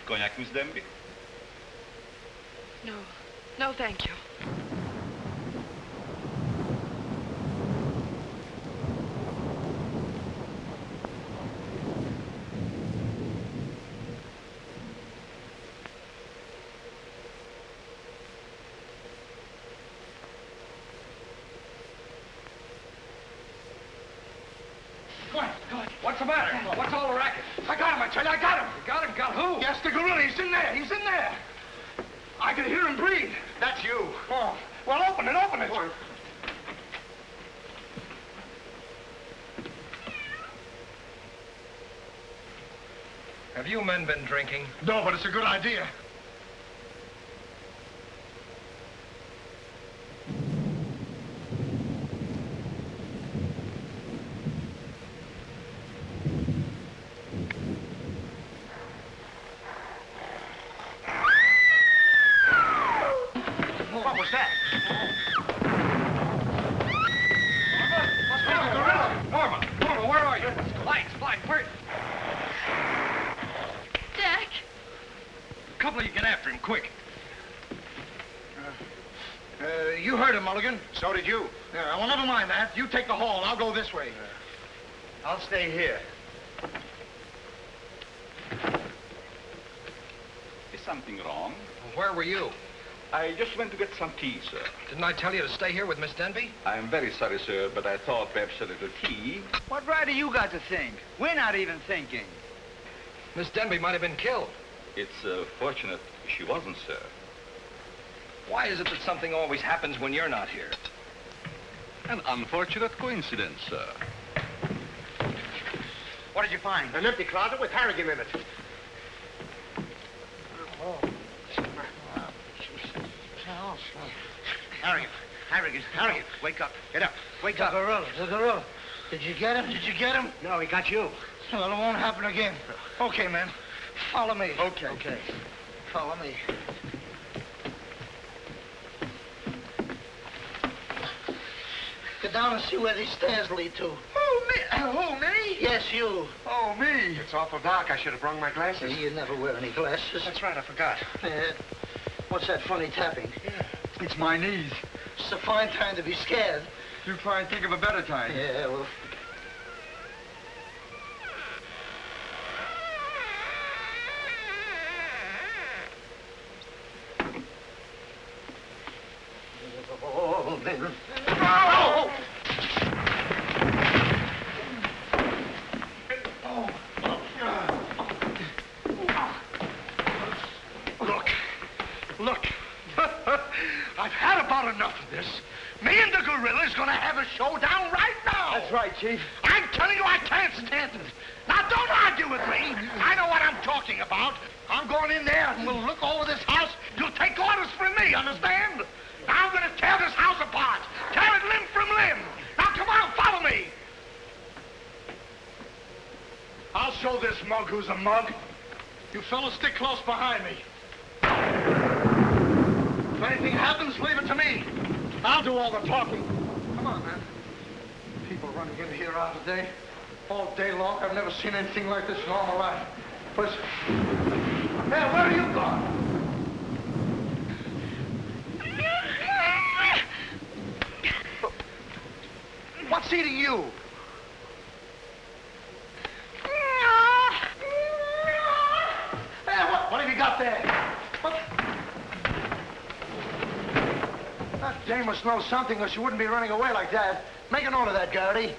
Cognac, Miss Denby? No. No, thank you. What's the matter? What's all the racket? I got him, I tell you, I got him. You got him? Got who? Yes, the gorilla. He's in there. He's in there. I can hear him breathe. That's you. Oh, well, open it, open it. Have you men been drinking? No, but it's a good idea. What was that? Norma! Norma, where are you? Lights, where? Jack! A couple of you get after him, quick. You heard him, Mulligan. So did you. Yeah, well, never mind that. You take the hall. I'll go this way. I'll stay here. Is something wrong? Where were you? I just went to get some tea, sir. Didn't I tell you to stay here with Miss Denby? I'm very sorry, sir, but I thought perhaps a little tea. What right do you got to think? We're not even thinking. Miss Denby might have been killed. It's fortunate she wasn't, sir. Why is it that something always happens when you're not here? An unfortunate coincidence, sir. What did you find? An empty closet with Harrigan in it. Harrigan, wake up. Get up. Wake up. The gorilla. Did you get him? Did you get him? No, he got you. Well, it won't happen again. Okay, man. Follow me. Okay. Follow me. down and see where these stairs lead to. Who, me? Yes, you. Oh, me. It's awful dark. I should have brought my glasses. You never wear any glasses. That's right, I forgot. What's that funny tapping? It's my knees. It's a fine time to be scared. You try and think of a better time. Yeah, well... Look. I've had about enough of this. Me and the gorilla's gonna have a showdown right now. That's right, Chief. I'm telling you, I can't stand it. Now, don't argue with me. I know what I'm talking about. I'm going in there and we'll look over this house. You'll take orders from me, understand? Now I'm gonna tear this house apart. Tear it limb from limb. Now, come on, follow me. I'll show this mug who's a mug. You fellas stick close behind me. If anything happens, leave it to me. I'll do all the talking. Come on, man. People running in here out today. All day long. I've never seen anything like this in all my life. Listen. Hey, where are you going? What's eating you? Hey, what have you got there? What? That dame must know something or she wouldn't be running away like that. Make a note of that, Garrity.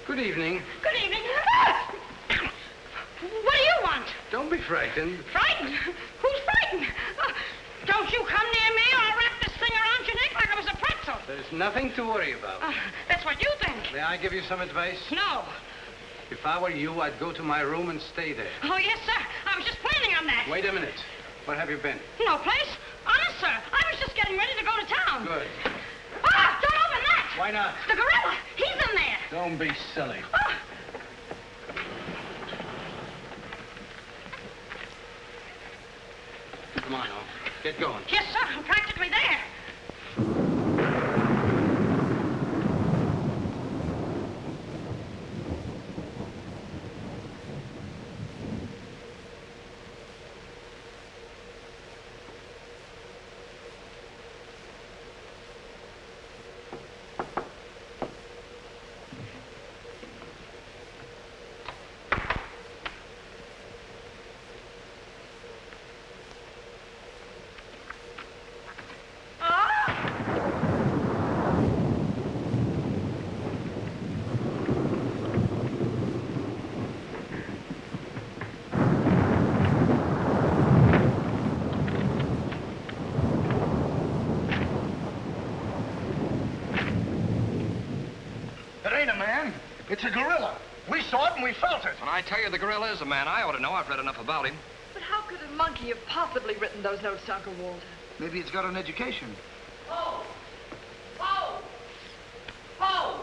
Good evening. Good evening. What do you want? Don't be frightened. Frightened? Who's frightened? Don't you come near me or I'll wrap this thing around your neck like it was a pretzel. There's nothing to worry about. That's what you think. May I give you some advice? No. If I were you, I'd go to my room and stay there. Oh, yes, sir. I was just planning on that. Wait a minute. Where have you been? No place. Honest, sir. I was just getting ready to go to town. Good. Ah, don't open that. Why not? The gorilla. He's in there. Don't be silly. Ah. Come on, now. Get going. Yes, sir. I'm practically there. It's a gorilla. We saw it and we felt it. When I tell you the gorilla is a man, I ought to know. I've read enough about him. But how could a monkey have possibly written those notes to Uncle Walter? Maybe it's got an education. Poe! Poe! Poe!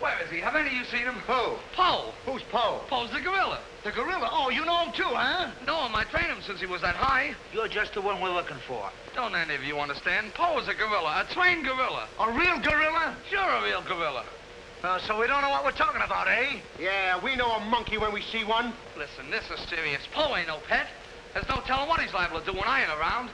Where is he? Have any of you seen him? Who? Poe! Who's Poe? Poe's the gorilla. The gorilla? Oh, you know him too, huh? No, I trained him since he was that high. You're just the one we're looking for. Don't any of you understand? Poe is a gorilla, a trained gorilla. A real gorilla? Sure, a real gorilla. So we don't know what we're talking about, eh? Yeah, we know a monkey when we see one. Listen, this is serious. Poe ain't no pet. There's no telling what he's liable to do when I ain't around.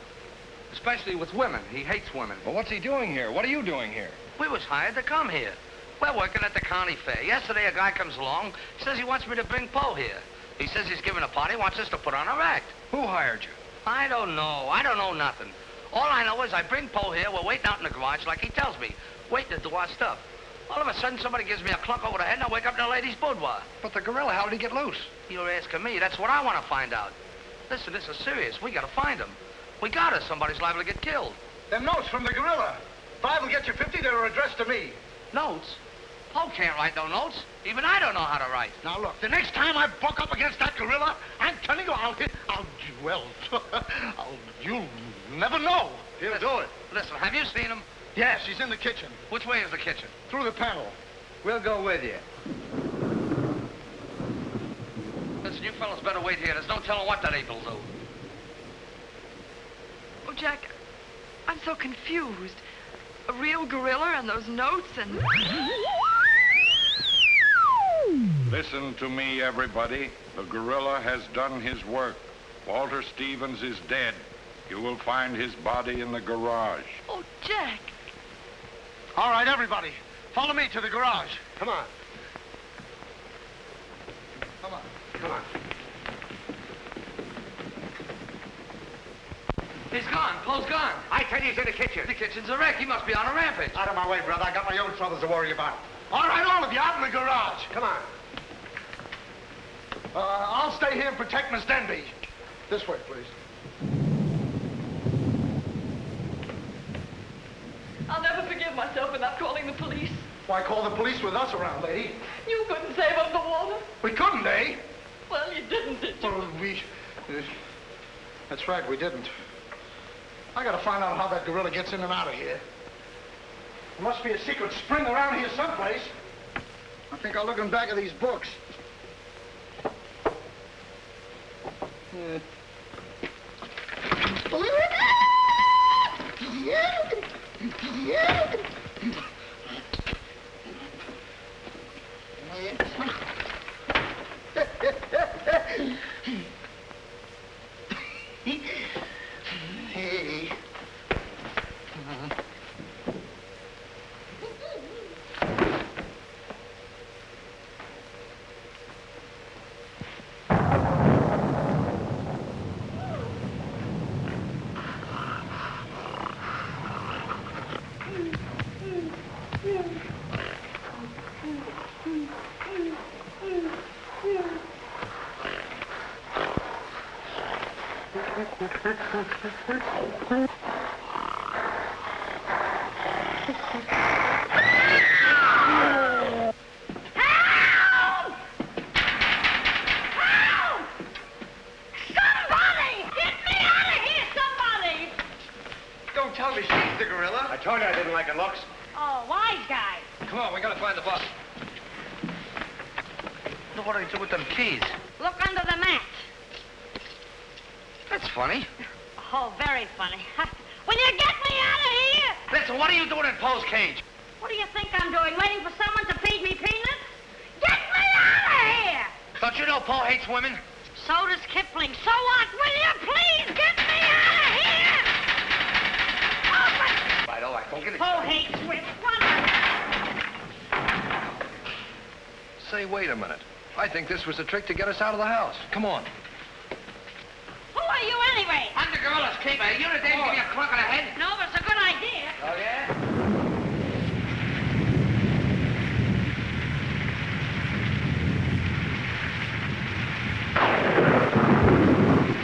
Especially with women. He hates women. Well, what's he doing here? What are you doing here? We was hired to come here. We're working at the county fair. Yesterday, a guy comes along, says he wants me to bring Poe here. He says he's giving a party, wants us to put on a act. Who hired you? I don't know. I don't know nothing. All I know is I bring Poe here. We're waiting out in the garage like he tells me, waiting to do our stuff. All of a sudden, somebody gives me a clunk over the head, and I wake up in a lady's boudoir. But the gorilla, how did he get loose? You're asking me. That's what I want to find out. Listen, this is serious. We got to find him. We got to. Somebody's liable to get killed. Them notes from the gorilla. If I will get you 50, they were addressed to me. Notes? Paul can't write no notes. Even I don't know how to write. Now, look, the next time I buck up against that gorilla, I'm telling you, you'll never know. He'll do it. Listen, have you seen him? Yes, he's in the kitchen. Which way is the kitchen? Through the panel. We'll go with you. Listen, you fellas better wait here. There's no telling what that ape will do. Oh, Jack, I'm so confused. A real gorilla and those notes and... Listen to me, everybody. The gorilla has done his work. Walter Stevens is dead. You will find his body in the garage. Oh, Jack. All right, everybody. Follow me to the garage. Come on. Come on. Come on. He's gone. Paul's gone. I tell you, he's in the kitchen. The kitchen's a wreck. He must be on a rampage. Out of my way, brother. I got my own troubles to worry about. All right, all of you, out in the garage. Come on. I'll stay here and protect Miss Denby. This way, please. I'll never forgive myself for not calling the police. Why call the police with us around, lady? You couldn't save them, the water. We couldn't, eh? Well, you didn't, did you? Well, that's right, we didn't. I gotta find out how that gorilla gets in and out of here. There must be a secret spring around here someplace. I think I'll look in back of these books. Oh, wise guy. Come on, we gotta find the boss. Look what do you do with them keys? Look under the mat. That's funny. Oh, very funny. Will you get me out of here? Listen, what are you doing in Poe's cage? What do you think I'm doing? Waiting for someone to feed me peanuts? Get me out of here! Don't you know Poe hates women? So does Kipling. So what? Will you please get me out of here? Open! All right, don't get it. Poe hates women. Say, wait a minute. I think this was a trick to get us out of the house. Come on. Who are you anyway? I'm the gorilla's keeper. You the dame give me a clunk on the head? No, but it's a good idea. Oh, yeah?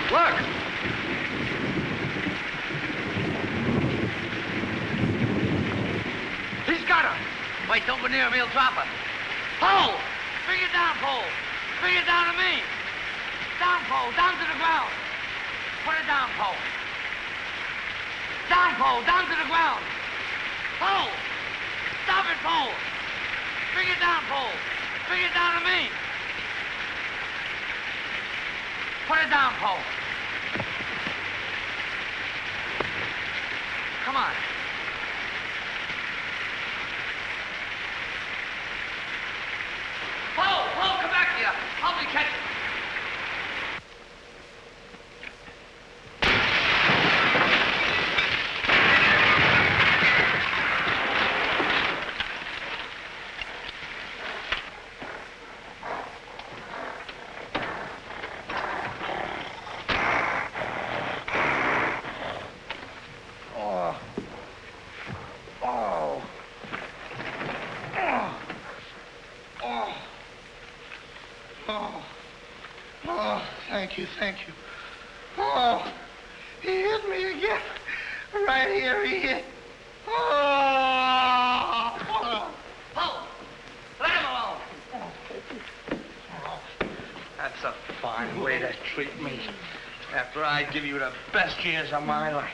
Look! He's got her. Wait, don't go near him. He'll drop her. Pole! Bring it down, Pole. Bring it down to me. Down, Pole. Down to the ground. Put it down, Pole. Down, Pole. Down to the ground. Pole! Stop it, Pole. Bring it down, Pole. Bring it down to me. Put it down, Pole. Come on. Pole, come back here. Help me catch it. Oh. Oh. Oh, thank you, thank you. Oh, he hit me again. Right here, he hit. Oh. Oh, let him alone. That's a fine way to treat me. After I give you the best years of my life,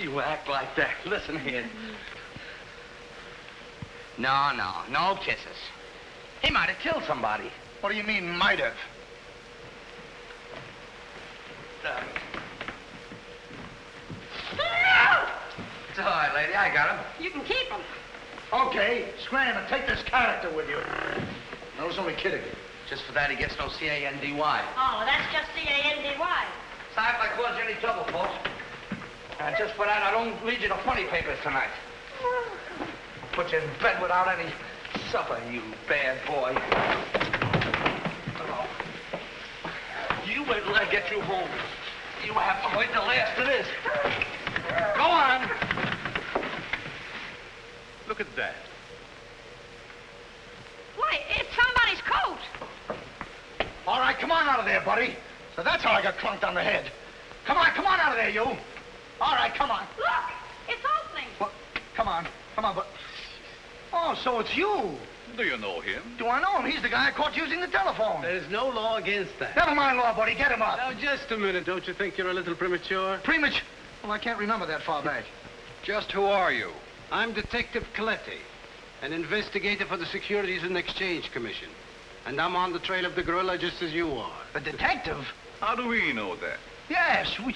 you act like that. Listen here. No kisses. He might have killed somebody. What do you mean, might have? It's all right, lady. I got him. You can keep him. Okay, scram and take this character with you. I was only kidding. Just for that, he gets no C-A-N-D-Y. Oh, that's just C-A-N-D-Y. Sorry if I caused you any trouble, folks. Just for that, I don't lead you to funny papers tonight. Put you in bed without any supper, you bad boy. Oh. You wait till I get you home. You have to wait the last of this. Go on. Look at that. Why, it's somebody's coat. All right, come on out of there, buddy. So that's how I got clunked on the head. Come on out of there, you. All right, come on. Look, it's opening. Well, come on, but... Oh, so it's you. Do you know him? Do I know him? He's the guy I caught using the telephone. There's no law against that. Never mind law, buddy. Get him up. Now, just a minute. Don't you think you're a little premature? Premature? Well, I can't remember that far back. Just who are you? I'm Detective Coletti, an investigator for the Securities and Exchange Commission. And I'm on the trail of the gorilla just as you are. A detective? How do we know that? Yes, we...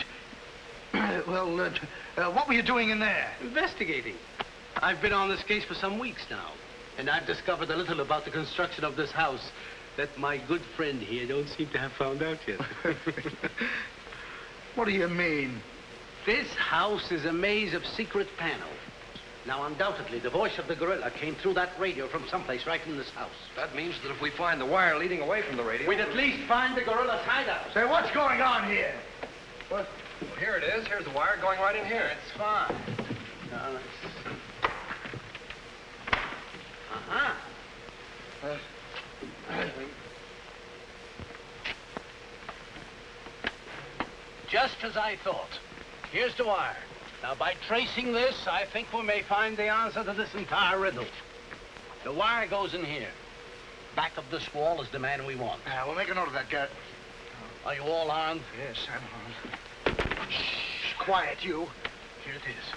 what were you doing in there? Investigating. I've been on this case for some weeks now, and I've discovered a little about the construction of this house that my good friend here don't seem to have found out yet. What do you mean? This house is a maze of secret panels. Now, undoubtedly, the voice of the gorilla came through that radio from someplace right in this house. That means that if we find the wire leading away from the radio... we'd at least find the gorilla's hideout. Say, what's going on here? What? Well, here it is. Here's the wire going right in here. It's fine. Now, let's see. Just as I thought. Here's the wire. Now, by tracing this, I think we may find the answer to this entire riddle. The wire goes in here. Back of this wall is the man we want. Yeah, we'll make a note of that, Garrett. Are you all armed? Yes, I'm armed. Shh, quiet, you. Here it is.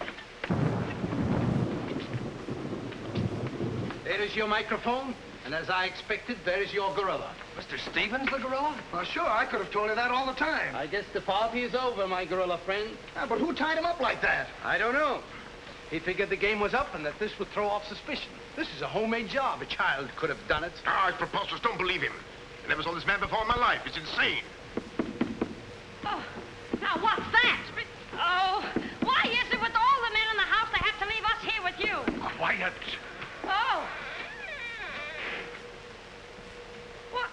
There is your microphone, and as I expected, there is your gorilla. Mr. Stevens, the gorilla? Well, sure, I could have told you that all the time. I guess the party is over, my gorilla friend. Yeah, but who tied him up like that? I don't know. He figured the game was up and that this would throw off suspicion. This is a homemade job. A child could have done it. Ah, it's preposterous. Don't believe him. I never saw this man before in my life. It's insane. Oh, now what's that? Oh, why is it with all the men in the house they have to leave us here with you? Quiet. Oh. What?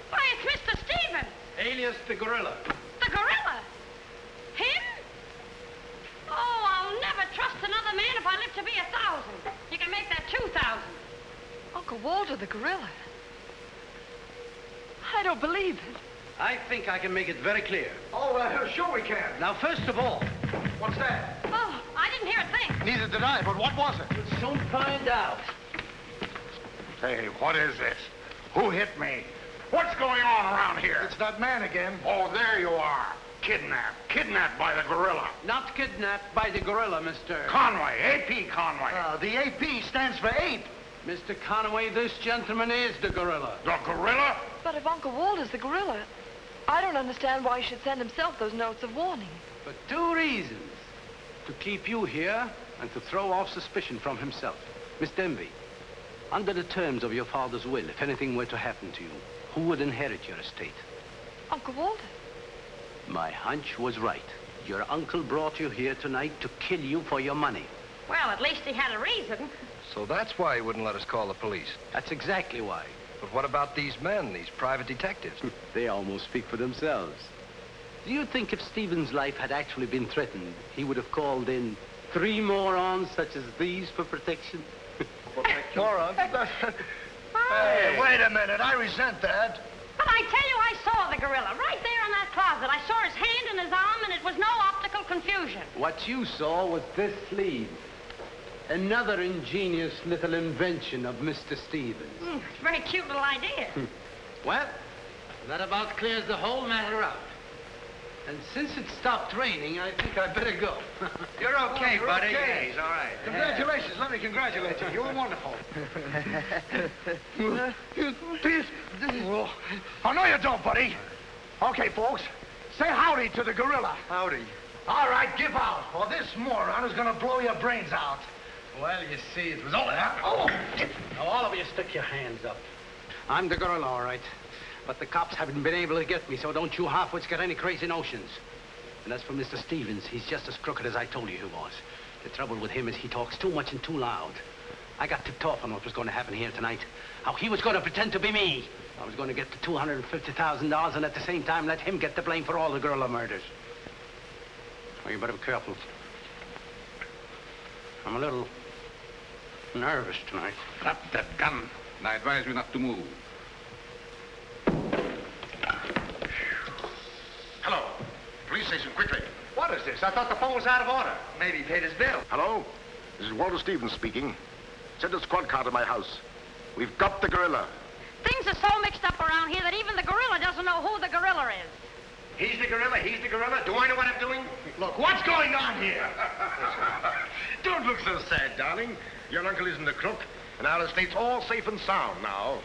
Why, it's Mr. Stevens. Alias the gorilla. The gorilla? Him? Oh, I'll never trust another man if I live to be 1,000. You can make that 2,000. Uncle Walter, the gorilla. I don't believe it. I think I can make it very clear. Oh, sure we can. Now, first of all, What's that? Oh, I didn't hear a thing. Neither did I, but what was it? we'll soon find out. Hey, what is this? Who hit me? What's going on around here? It's that man again. Oh, there you are. Kidnapped. Kidnapped by the gorilla. Not kidnapped by the gorilla, Mr. Conway. A.P. Conway. The AP stands for ape. Mr. Conway, this gentleman is the gorilla. The gorilla? But if Uncle Walter's the gorilla, I don't understand why he should send himself those notes of warning. For two reasons. To keep you here and to throw off suspicion from himself. Miss Denby, under the terms of your father's will, if anything were to happen to you, who would inherit your estate? Uncle Walter. My hunch was right. Your uncle brought you here tonight to kill you for your money. Well, at least he had a reason. So that's why he wouldn't let us call the police. That's exactly why. But what about these men, these private detectives? They almost speak for themselves. Do you think if Stephen's life had actually been threatened, he would have called in 3 morons such as these for protection? Morons? Hey, minute. I resent that. But I tell you, I saw the gorilla right there in that closet. I saw his hand and his arm, and it was no optical confusion. What you saw was this sleeve. Another ingenious little invention of Mr. Stevens. It's a very cute little idea. Well, that about clears the whole matter out. And since it stopped raining, I think I'd better go. You're okay, You're buddy. okay. Yeah, he's all right. Congratulations. Let me congratulate you. You were wonderful. Oh, no, you don't, buddy. Okay, folks. Say howdy to the gorilla. Howdy. All right, give out, or this moron is going to blow your brains out. Well, you see, it was all that. Oh! Now, all of you stick your hands up. I'm the gorilla, all right. But the cops haven't been able to get me, so don't you halfwits get any crazy notions. And as for Mr. Stevens, he's just as crooked as I told you he was. The trouble with him is he talks too much and too loud. I got tipped off on what was going to happen here tonight. How he was going to pretend to be me. I was going to get the $250,000 and at the same time let him get the blame for all the gorilla murders. Well, you better be careful. I'm a little nervous tonight. Drop that gun, and I advise you not to move. Hello. Police station, quickly. What is this? I thought the phone was out of order. Maybe he paid his bill. Hello? This is Walter Stevens speaking. Send a squad car to my house. We've got the gorilla. Things are so mixed up around here that even the gorilla doesn't know who the gorilla is. He's the gorilla. He's the gorilla. Do I know what I'm doing? Look, what's going on here? Don't look so sad, darling. Your uncle isn't a crook, and our estate's all safe and sound now.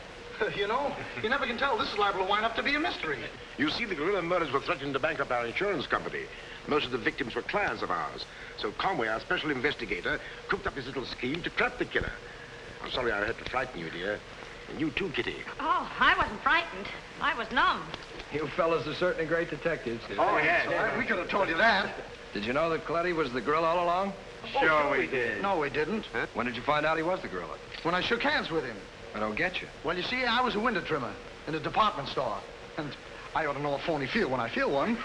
You know, you never can tell. This is liable to wind up to be a mystery. You see, the gorilla murders were threatening to bankrupt our insurance company. Most of the victims were clients of ours. So Conway, our special investigator, cooked up his little scheme to trap the killer. I'm sorry I had to frighten you, dear. And you too, Kitty. Oh, I wasn't frightened. I was numb. You fellas are certainly great detectives. Oh, yes. We could have told you that. Did you know that Coletti was the gorilla all along? Sure we did. No, we didn't. Huh? When did you find out he was the gorilla? When I shook hands with him. I don't get you. Well, you see, I was a window trimmer in a department store. And I ought to know a phony feel when I feel one.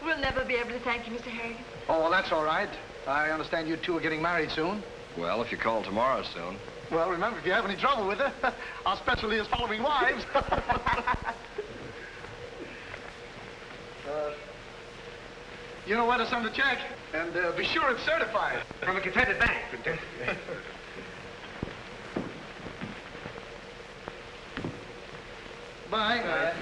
We'll never be able to thank you, Mr. Harrigan. Oh, well, that's all right. I understand you two are getting married soon. Well, if you call tomorrow soon. Well, remember, if you have any trouble with her, our specialty is following wives. You know where to send the check, and be sure it's certified. From a Confederate bank. Bye.